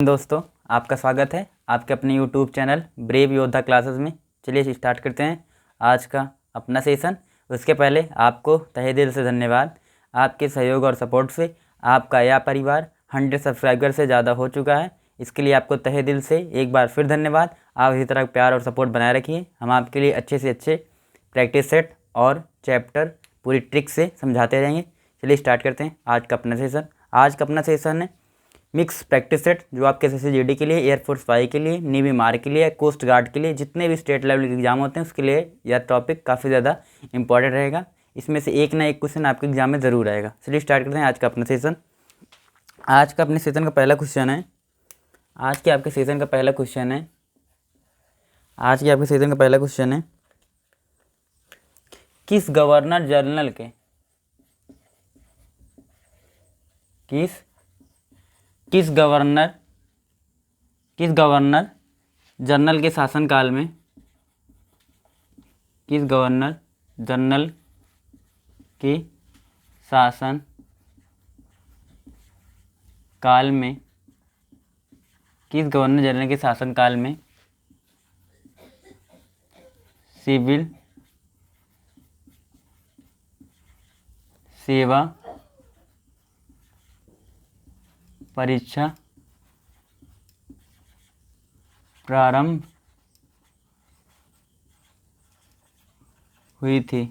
दोस्तों, आपका स्वागत है आपके अपने यूट्यूब चैनल ब्रेव योद्धा क्लासेस में। चलिए स्टार्ट करते हैं आज का अपना सेशन। उसके पहले आपको तहे दिल से धन्यवाद। आपके सहयोग और सपोर्ट से आपका यह परिवार 100 सब्सक्राइबर से ज़्यादा हो चुका है। इसके लिए आपको तहे दिल से एक बार फिर धन्यवाद। आप इसी तरह प्यार और सपोर्ट बनाए रखिए। हम आपके लिए अच्छे से अच्छे प्रैक्टिस सेट और चैप्टर पूरी ट्रिक से समझाते रहेंगे। चलिए स्टार्ट करते हैं आज का अपना सेशन। आज का अपना सेशन है मिक्स प्रैक्टिस सेट, जो आपके एसएससी के लिए, एयरफोर्स वाई के लिए, नेवी मार के लिए, कोस्ट गार्ड के लिए, जितने भी स्टेट लेवल के एग्जाम होते हैं उसके लिए यह टॉपिक काफ़ी ज़्यादा इंपॉर्टेंट रहेगा। इसमें से एक ना एक क्वेश्चन आपके एग्जाम में ज़रूर आएगा। चलिए स्टार्ट करते हैं आज का अपना सेशन। आज का अपने सेशन का पहला क्वेश्चन है आज के आपके सेशन का पहला क्वेश्चन है आज के आपके सेशन का पहला क्वेश्चन है किस गवर्नर जनरल के किस गवर्नर जनरल के शासनकाल में किस गवर्नर जनरल के शासन काल में सिविल सेवा परीक्षा प्रारंभ हुई थी।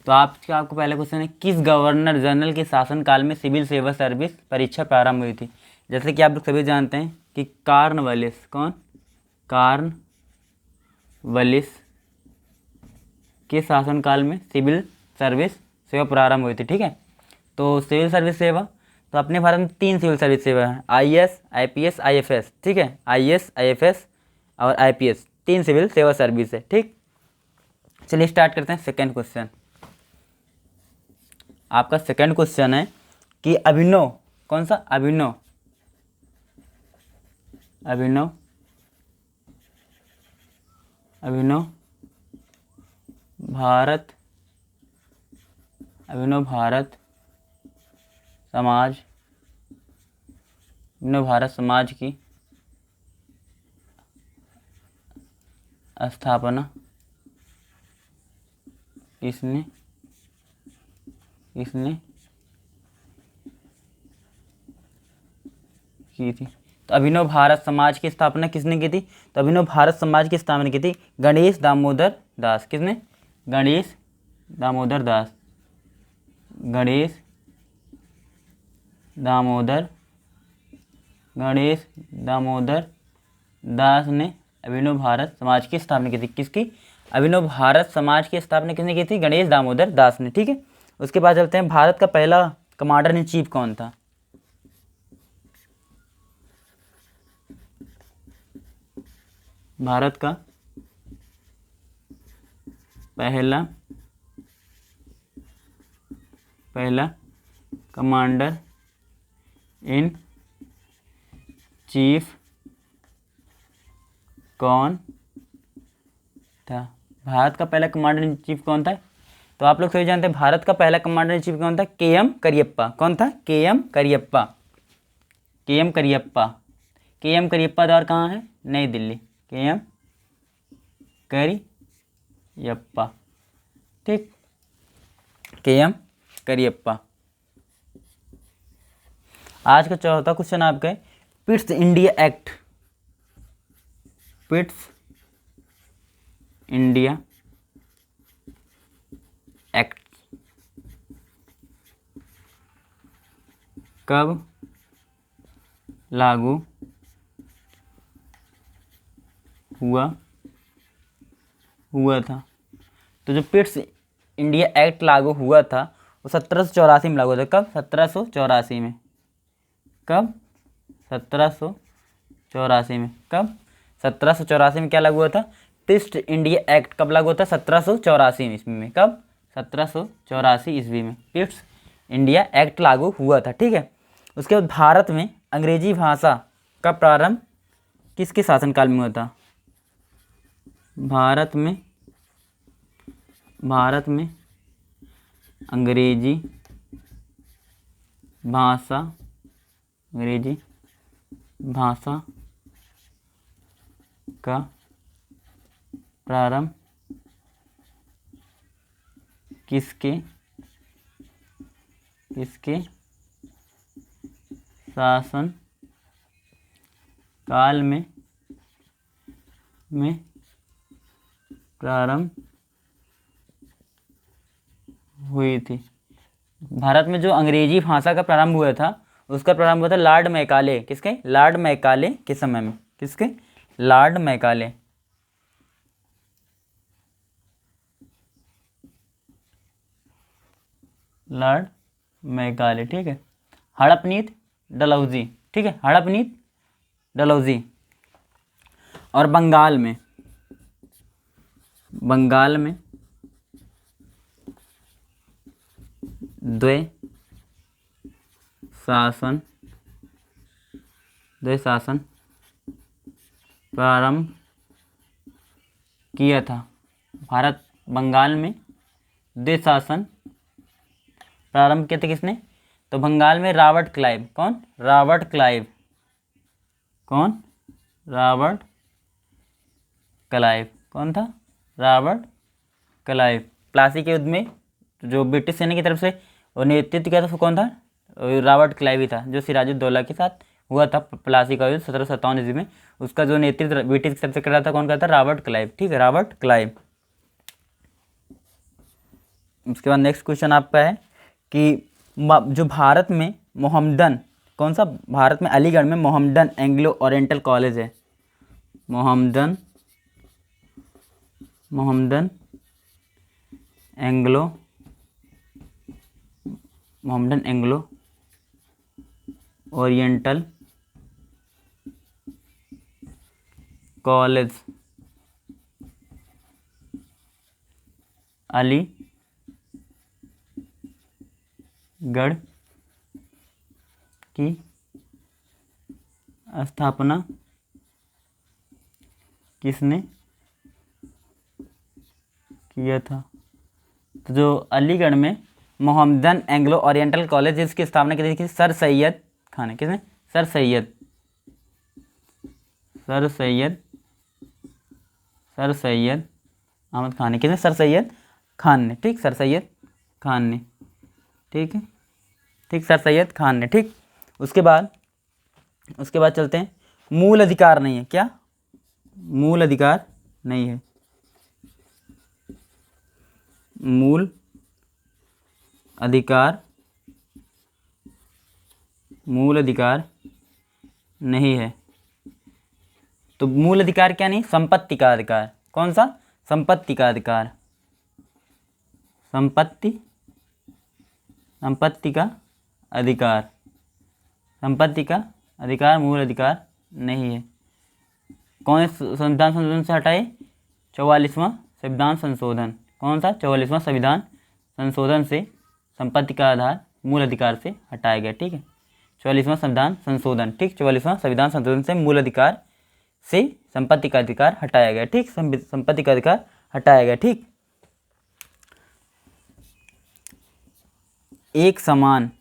तो आपको पहला क्वेश्चन है किस गवर्नर जनरल के शासनकाल में सिविल सेवा सर्विस परीक्षा प्रारंभ हुई थी। जैसे कि आप लोग सभी जानते हैं कि कॉर्नवालिस के शासनकाल में सिविल सर्विस सेवा प्रारंभ हुई थी। ठीक है, तो सिविल सर्विस सेवा, तो अपने भारत में 3 सिविल सर्विस सेवा है, आईएएस, आईपीएस, आईएफएस। ठीक है, आईएएस, आईएफएस और आईपीएस 3 सिविल सेवा सर्विस है। ठीक, चलिए स्टार्ट करते हैं सेकंड क्वेश्चन। आपका सेकंड क्वेश्चन है कि अभिनव, कौन सा अभिनव भारत समाज की स्थापना किसने की थी। तो अभिनव भारत समाज की स्थापना किसने की थी। तो अभिनव भारत समाज की स्थापना की थी गणेश दामोदर दास। किसने? गणेश दामोदर दास ने अभिनव भारत समाज की स्थापना की थी। किसकी? अभिनव भारत समाज की स्थापना किसने की थी? गणेश दामोदर दास ने। ठीक है, उसके बाद चलते हैं भारत का पहला कमांडर इन चीफ कौन था। भारत का पहला कमांडर इन चीफ कौन था। भारत का पहला कमांडर इन चीफ कौन था? तो आप लोग सभी जानते हैं भारत का पहला कमांडर इन चीफ कौन था? के.एम. करियप्पा। कौन था? के.एम. करियप्पा। के.एम. करियप्पा द्वार कहाँ है? नई दिल्ली। के.एम. करियप्पा। ठीक, के.एम. करियप्पा। आज का चौथा क्वेश्चन आपका है पिट्स इंडिया एक्ट कब लागू हुआ था। तो जो पिट्स इंडिया एक्ट लागू हुआ था वो 1784 में लागू हुआ था। कब? 1784 में। कब? 1784 में। कब? 1784 में क्या लागू हुआ था? पिट्स इंडिया एक्ट कब लागू हुआ था? 1784 ईस्वी में। कब? 1784 ईस्वी में पिट्स इंडिया एक्ट लागू हुआ था। ठीक है, उसके बाद भारत में अंग्रेजी भाषा का प्रारंभ किसके शासनकाल में हुआ था? भारत में अंग्रेजी अंग्रेजी भाषा का प्रारंभ किसके शासन काल में प्रारंभ हुई थी। भारत में जो अंग्रेजी भाषा का प्रारंभ हुआ था उसका प्रारंभ हुआ था लॉर्ड मैकाले, किसके? लॉर्ड मैकाले के समय में। किसके? Lord Macaulay. लॉर्ड मैकाले, ठीक है। हड़पनीत डलहौजी, ठीक है, हड़पनीत डलहौजी। और बंगाल में द्वै शासन प्रारंभ किया था। बंगाल में द्वै शासन प्रारंभ किया था किसने? तो बंगाल में रॉबर्ट क्लाइव। कौन? Robert Clive. कौन? Robert Clive. कौन था? Robert Clive. प्लासी के युद्ध में जो ब्रिटिश सेना की तरफ से और नेतृत्व किया था वो कौन था? रॉबर्ट क्लाइव ही था, जो सिराजुद्दौला के साथ हुआ था प्लासी का युद्ध 1757 ईस्वी में। उसका जो नेतृत्व ब्रिटिश की तरफ से कर रहा था कौन करता? रॉबर्ट क्लाइव, ठीक है, रॉबर्ट क्लाइव। उसके बाद नेक्स्ट क्वेश्चन आपका है कि जो भारत में मोहम्मदन, कौन सा? भारत में अलीगढ़ में मोहम्मदन एंग्लो ओरिएंटल कॉलेज है। Mohammedan Anglo oriental college Aligarh की स्थापना किसने किया था? तो जो अलीगढ़ में मोहम्मदन एंग्लो ओरिएंटल कॉलेज, इसकी स्थापना की थी सर सैयद खान ने। किसने? सर सैयद अहमद खान ने। किसने? सर सैयद खान ने, ठीक, सर सैयद खान ने, ठीक है, ठीक, सर सैयद खान ने, ठीक। उसके बाद चलते हैं, मूल अधिकार नहीं है। क्या? मूल अधिकार नहीं है। मूल अधिकार नहीं है। तो मूल अधिकार क्या नहीं? संपत्ति का अधिकार। कौन सा? संपत्ति का अधिकार। संपत्ति का अधिकार मूल अधिकार नहीं है। कौन संविधान संशोधन से हटाए? 44वां संविधान संशोधन। कौन सा? 44वां संविधान संशोधन से संपत्ति का आधार मूल अधिकार से हटाया गया, ठीक है। 44वां संविधान संशोधन, ठीक, 44वां संविधान संशोधन से मूल अधिकार से संपत्ति का अधिकार हटाया गया, ठीक, संपत्ति का अधिकार हटाया गया, ठीक। एक समान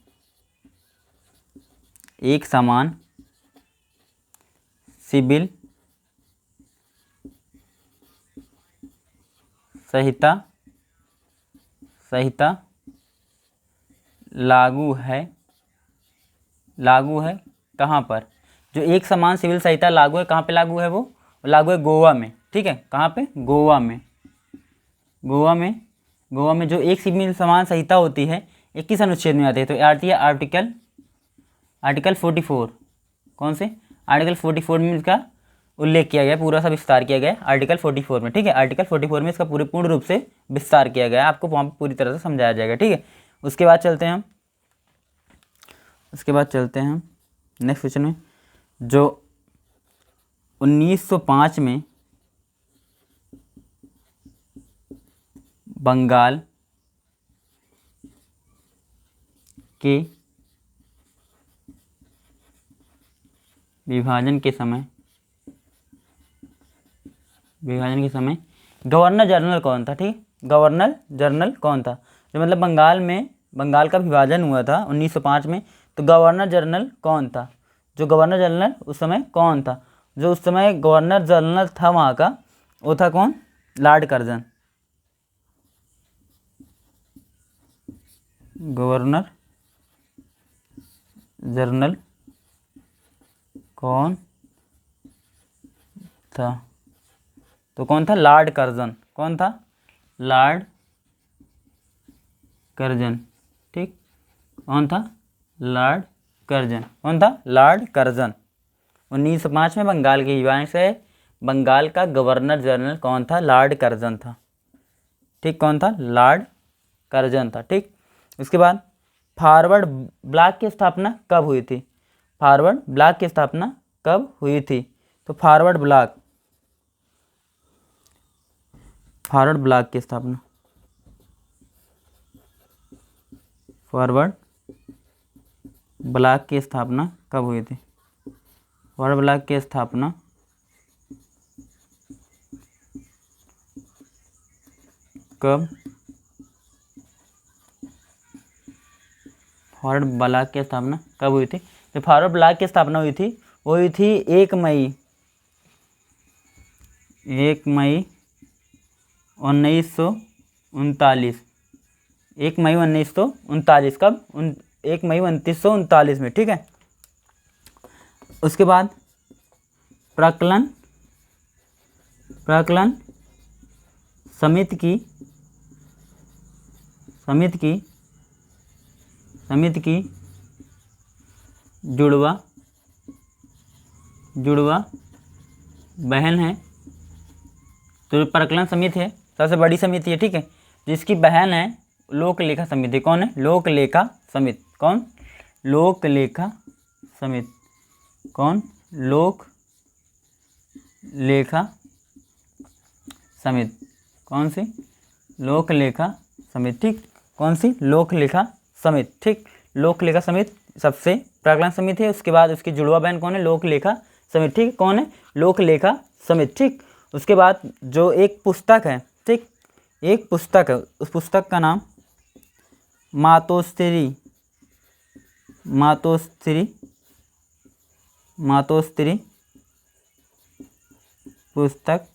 सिविल संहिता लागू है कहाँ पर? जो एक समान सिविल संहिता लागू है, कहाँ पे लागू है? वो लागू है गोवा में, ठीक है। कहाँ पे? गोवा में जो एक सिविल समान संहिता होती है 21 अनुच्छेद में आती है। तो आती है आर्टिकल 44। कौन से? आर्टिकल 44 में इसका उल्लेख किया गया, पूरा सा विस्तार किया गया आर्टिकल 44 में, ठीक है। आर्टिकल 44 में इसका पूर्ण रूप से विस्तार किया गया, आपको वहाँ पर पूरी तरह से समझाया जाएगा, ठीक है। उसके बाद चलते हैं हम नेक्स्ट क्वेश्चन में। जो 1905 में बंगाल के विभाजन के समय गवर्नर जनरल कौन था? ठीक, गवर्नर जनरल कौन था? जो बंगाल का विभाजन हुआ था 1905 में, तो गवर्नर जनरल कौन था? जो गवर्नर जनरल उस समय कौन था? जो उस समय गवर्नर जनरल था वहाँ का, वो था कौन? Lord Curzon. गवर्नर जनरल कौन था? तो कौन था? Lord Curzon. कौन था? Lord Curzon. ठीक, कौन था? Lord Curzon. कौन था? Lord Curzon. 1905 में बंगाल के युवा से बंगाल का गवर्नर जनरल कौन था? लॉर्ड कर्जन था। ठीक, कौन था? लॉर्ड कर्जन था। ठीक, उसके बाद फॉरवर्ड ब्लॉक की स्थापना कब हुई थी? फॉरवर्ड ब्लॉक की स्थापना कब हुई थी? तो फॉरवर्ड ब्लॉक की स्थापना, फॉरवर्ड ब्लॉक की स्थापना कब हुई थी? फॉरवर्ड ब्लॉक की स्थापना कब? फॉरवर्ड ब्लॉक की स्थापना कब हुई थी? जो फॉरवर्ड ब्लॉक की स्थापना हुई थी वो हुई थी 1 मई 1939। 1 मई 1939। कब? 1 मई 1939 में। ठीक है, उसके बाद प्राक्कलन समिति की जुड़वा बहन है। तो प्राक्कलन समिति है सबसे बड़ी समिति है। ठीक है, जिसकी बहन है लोक लेखा समिति। कौन है? लोक लेखा समिति। कौन? लोक लेखा समिति। कौन? लोक लेखा समिति। कौन सी? लोक लेखा समिति। ठीक, कौन सी? लोक लेखा समिति। ठीक, लोक लेखा समिति सबसे प्राक्कलन समिति है। उसके बाद उसकी जुड़वा बहन कौन है? लोक लेखा समिति। ठीक, कौन है? लोक लेखा समिति। ठीक, उसके बाद जो एक पुस्तक है, ठीक, एक पुस्तक है, उस पुस्तक का नाम मातोश्री पुस्तक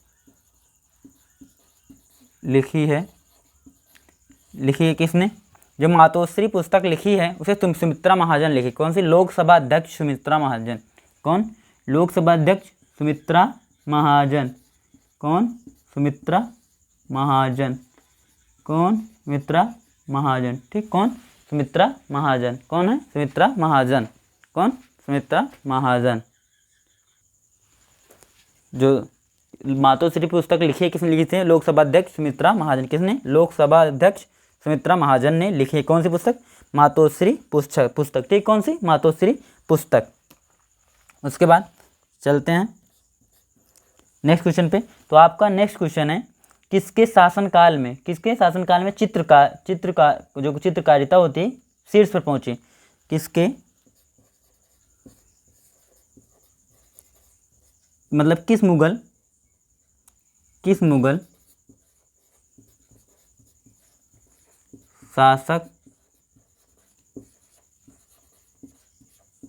लिखी है किसने? जो मातोश्री पुस्तक लिखी है उसे तुम सुमित्रा महाजन लिखी। कौन सी? लोकसभा अध्यक्ष सुमित्रा महाजन। कौन? लोकसभा अध्यक्ष सुमित्रा महाजन। कौन? सुमित्रा महाजन। कौन? सुमित्रा महाजन। ठीक, कौन? सुमित्रा महाजन। कौन है? सुमित्रा महाजन। कौन? सुमित्रा महाजन। जो मातोश्री पुस्तक लिखी है किसने लिखी थी? लोकसभा अध्यक्ष सुमित्रा महाजन। किसने? लोकसभा अध्यक्ष सुमित्रा महाजन ने लिखी है। कौन सी पुस्तक? मातोश्री पुस्तक। ठीक, कौन सी? मातोश्री पुस्तक। उसके बाद चलते हैं नेक्स्ट क्वेश्चन पे। तो आपका नेक्स्ट क्वेश्चन है किसके शासनकाल में जो चित्रकारिता होती है शीर्ष पर पहुंची? किसके, मतलब किस मुगल शासक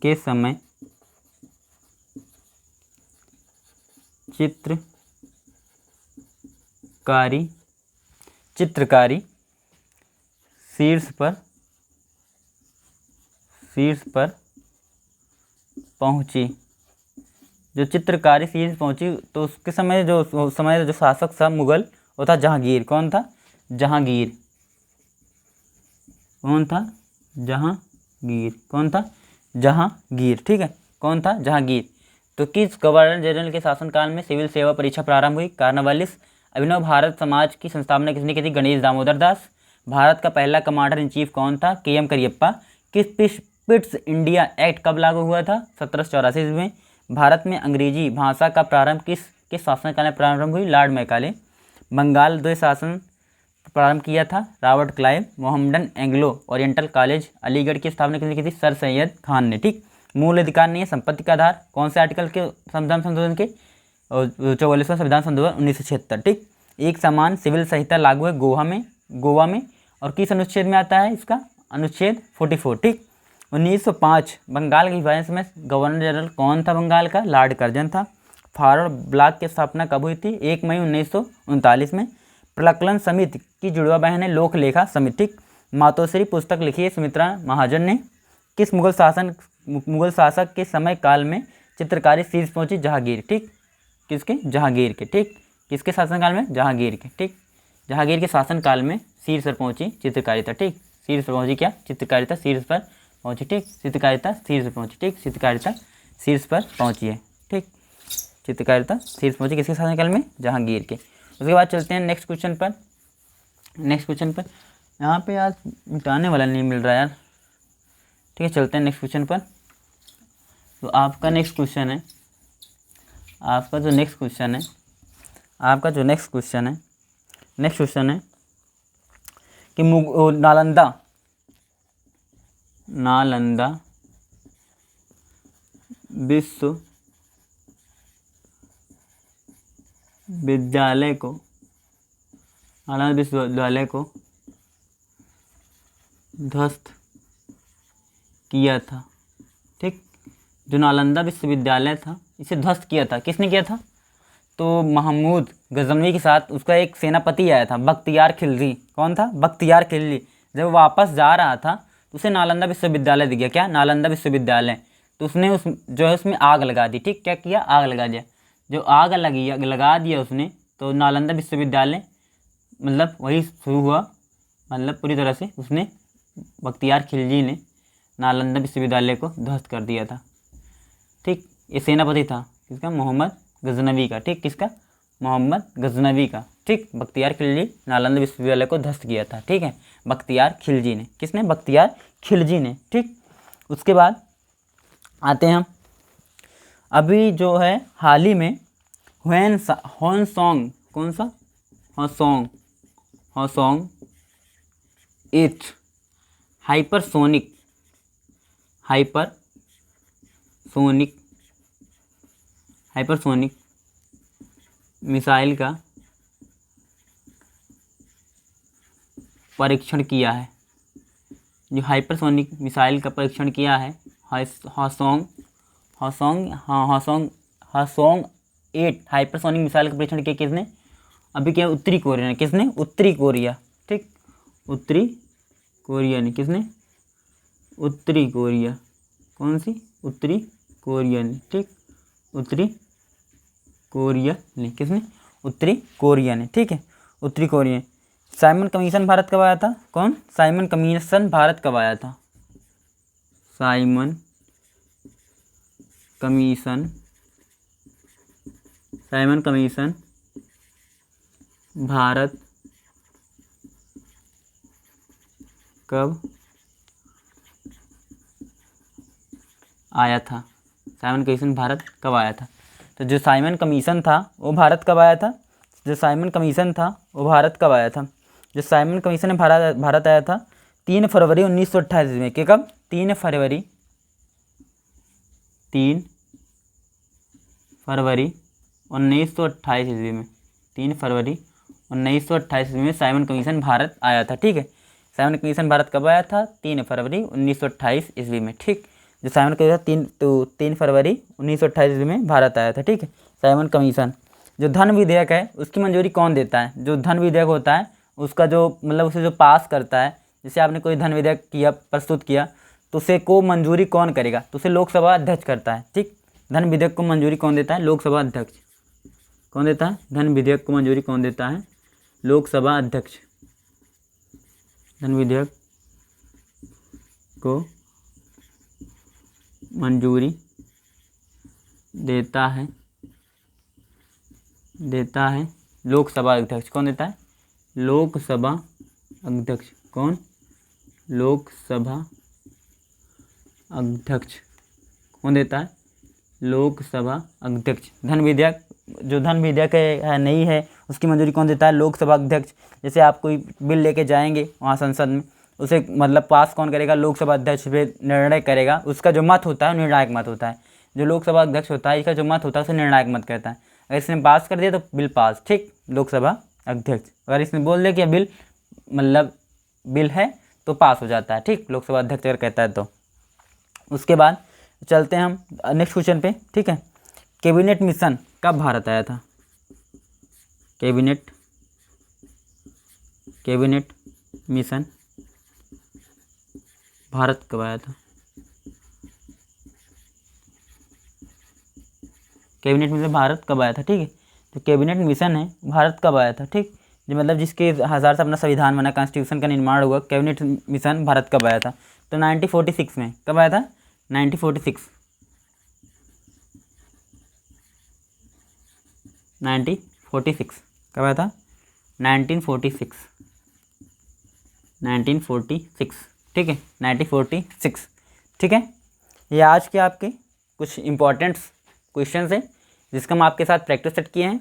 के समय चित्रकारी शीर्ष पर पहुंची? जो चित्रकारी शीर्ष पहुंची तो उसके समय जो शासक था मुगल वो था जहांगीर। कौन था? जहांगीर। कौन था? जहांगीर। कौन था? जहांगीर। ठीक है, कौन था? जहांगीर। तो किस गवर्नर जनरल के शासनकाल में सिविल सेवा परीक्षा प्रारंभ हुई? कार्नवालिस। अभिनव भारत समाज की स्थापना किसने की थी? गणेश दामोदर दास। भारत का पहला कमांडर इन चीफ कौन था? KM करियप्पा। किस पिट्स इंडिया एक्ट कब लागू हुआ था? 1784 में। भारत में अंग्रेजी भाषा का प्रारंभ किसके शासनकाल में प्रारंभ हुई? Lord Macaulay. बंगाल द्वैत शासन प्रारंभ किया था? Robert Clive. Mohammedan Anglo oriental college Aligarh की स्थापना किसने की थी? सर सैयद खान ने। ठीक, मूल अधिकार नहीं है संपत्ति का आधार कौन से आर्टिकल के संविधान संशोधन के? 44वां संविधान संशोधन 1976। ठीक, एक समान सिविल संहिता लागू है गोवा में और किस अनुच्छेद में आता है इसका? अनुच्छेद 44। ठीक, 1905 बंगाल के विभाजन में गवर्नर जनरल कौन था बंगाल का? लॉर्ड कर्जन था। फॉरवर्ड ब्लॉक की स्थापना कब हुई थी? 1 मई 1939 में। प्रकलन समिति की जुड़वा बहन है लोक लेखा समिति। मातोश्री पुस्तक लिखी है सुमित्रा महाजन ने। किस मुगल शासक के समय काल में चित्रकारी शीर्ष पहुंची? जहांगीर। ठीक, किसके? जहांगीर के। ठीक, किसके शासनकाल में? जहांगीर के। ठीक, जहांगीर के शासनकाल में शीर्ष पर पहुंची चित्रकारिता। ठीक, शीर्ष पर पहुंची क्या? चित्रकारिता शीर्ष पर पहुंची। ठीक, चित्रकारिता शीर्ष पर पहुंची। ठीक, चित्रकारिता शीर्ष पर पहुंची है। ठीक, चित्रकारिता शीर्ष पहुंची किसके शासनकाल में? जहांगीर के। उसके बाद चलते हैं नेक्स्ट क्वेश्चन पर। यहाँ पे आज मिटाने वाला नहीं मिल रहा यार। ठीक है, चलते हैं नेक्स्ट क्वेश्चन पर। तो आपका जो नेक्स्ट क्वेश्चन है कि नालंदा विश्वविद्यालय को ध्वस्त किया था। ठीक, जो नालंदा विश्वविद्यालय था इसे ध्वस्त किया था। किसने किया था? तो महमूद गजनवी के साथ उसका एक सेनापति आया था, बख्तियार खिलजी। कौन था? बख्तियार खिलजी। जब वापस जा रहा था तो उसे नालंदा विश्वविद्यालय दिख गया। क्या? नालंदा विश्वविद्यालय। तो उसने उसमें आग लगा दी। ठीक, क्या किया? आग लगा दिया। जो आग लगा दिया उसने, तो नालंदा विश्वविद्यालय मतलब वही शुरू हुआ, मतलब पूरी तरह से उसने बख्तियार खिलजी ने नालंदा विश्वविद्यालय को ध्वस्त कर दिया था। ठीक, ये सेनापति था किसका? मोहम्मद गजनवी का। ठीक, किसका? मोहम्मद गजनवी का। ठीक, बख्तियार खिलजी नालंदा विश्वविद्यालय को ध्वस्त किया था। ठीक है, बख्तियार खिलजी ने। किसने? बख्तियार खिलजी ने। ठीक, उसके बाद आते हैं हम अभी जो है हाल ही में हॉन्सॉन्ग, कौन सा? हॉन्सॉन्ग 8 हाइपरसोनिक मिसाइल का परीक्षण किया है। जो हाइपरसोनिक मिसाइल का परीक्षण किया है हॉन्सॉन्ग 8 हाइपरसोनिक मिसाइल का परीक्षण किया किसने? अभी क्या? उत्तरी कोरिया ने। किसने? उत्तरी कोरिया। ठीक, उत्तरी कोरिया ने। किसने? उत्तरी कोरिया। कौन सी? उत्तरी कोरिया ने। ठीक, उत्तरी कोरिया ने। किसने? उत्तरी कोरिया ने। ठीक है, उत्तरी कोरिया। साइमन कमीशन भारत कब आया था? कौन? साइमन कमीशन भारत कब आया था? साइमन कमीशन भारत कब आया था? साइमन कमीशन भारत कब आया था? तो जो साइमन कमीशन था वो भारत कब आया था? जो साइमन कमीशन भारत आया था 3 फरवरी 1928 में। कि कब? 3 फरवरी 1928 ईस्वी में। 3 फरवरी 1928 ईस्वी में साइमन कमीशन भारत आया था। ठीक है, साइमन कमीशन भारत कब आया था? 3 फरवरी 1928 ईस्वी में। ठीक, जो साइमन कमीशन 3 फरवरी 1928 ईस्वी में भारत आया था। ठीक है, साइमन कमीशन। जो धन विधेयक है उसकी मंजूरी कौन देता है? जो धन विधेयक होता है उसका जो मतलब उसे जो पास करता है, जैसे आपने कोई धन विधेयक प्रस्तुत किया तो उसे को मंजूरी कौन करेगा? तो उसे लोकसभा अध्यक्ष करता है। ठीक, धन विधेयक को मंजूरी कौन देता है? लोकसभा अध्यक्ष। कौन देता है? धन विधेयक को मंजूरी कौन देता है? लोकसभा अध्यक्ष। धन विधेयक को मंजूरी देता है लोकसभा अध्यक्ष। कौन देता है? लोकसभा अध्यक्ष। कौन? लोकसभा अध्यक्ष। कौन देता है? लोकसभा अध्यक्ष। धन विधेयक है नहीं है उसकी मंजूरी कौन देता है? लोकसभा अध्यक्ष। जैसे आप कोई बिल लेके जाएंगे वहाँ संसद में, उसे मतलब पास कौन करेगा? लोकसभा अध्यक्ष पे निर्णय करेगा। उसका जो मत होता है निर्णायक मत होता है। जो लोकसभा अध्यक्ष होता है इसका जो मत होता है उसे निर्णायक मत कहता है। अगर इसने पास कर दिया तो बिल पास। ठीक, लोकसभा अध्यक्ष। अगर इसने बोल दिया कि बिल है तो पास हो जाता है। ठीक, लोकसभा अध्यक्ष अगर कहता है तो। उसके बाद चलते हैं हम नेक्स्ट क्वेश्चन पे, ठीक है। कैबिनेट मिशन कब भारत आया था? कैबिनेट मिशन भारत कब आया था? कैबिनेट मिशन भारत कब आया था, ठीक है। तो कैबिनेट मिशन है भारत कब आया था, ठीक। जो मतलब जिसके आधार से अपना संविधान बना, कॉन्स्टिट्यूशन का निर्माण हुआ, कैबिनेट मिशन भारत कब आया था? तो 1946 में। कब आया था? 1946 कब आया था? 1946, ठीक है, 1946, ठीक है। ये आज के आपके कुछ इम्पोर्टेंट क्वेश्चंस हैं जिसका हम आपके साथ प्रैक्टिस सेट किए हैं।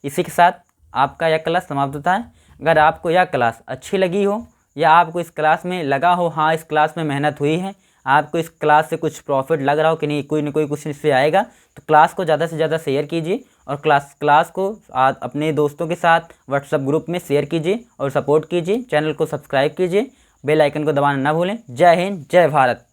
इसी के साथ आपका यह क्लास समाप्त होता है। अगर आपको यह क्लास अच्छी लगी हो या आपको इस क्लास में लगा हो हाँ इस क्लास में मेहनत हुई है, आपको इस क्लास से कुछ प्रॉफिट लग रहा हो कि नहीं, कोई ना कोई क्वेश्चन इससे आएगा, तो क्लास को ज़्यादा से ज़्यादा शेयर कीजिए और क्लास को अपने दोस्तों के साथ व्हाट्सएप ग्रुप में शेयर कीजिए और सपोर्ट कीजिए। चैनल को सब्सक्राइब कीजिए, बेल आइकन को दबाना ना भूलें। जय हिंद, जय भारत।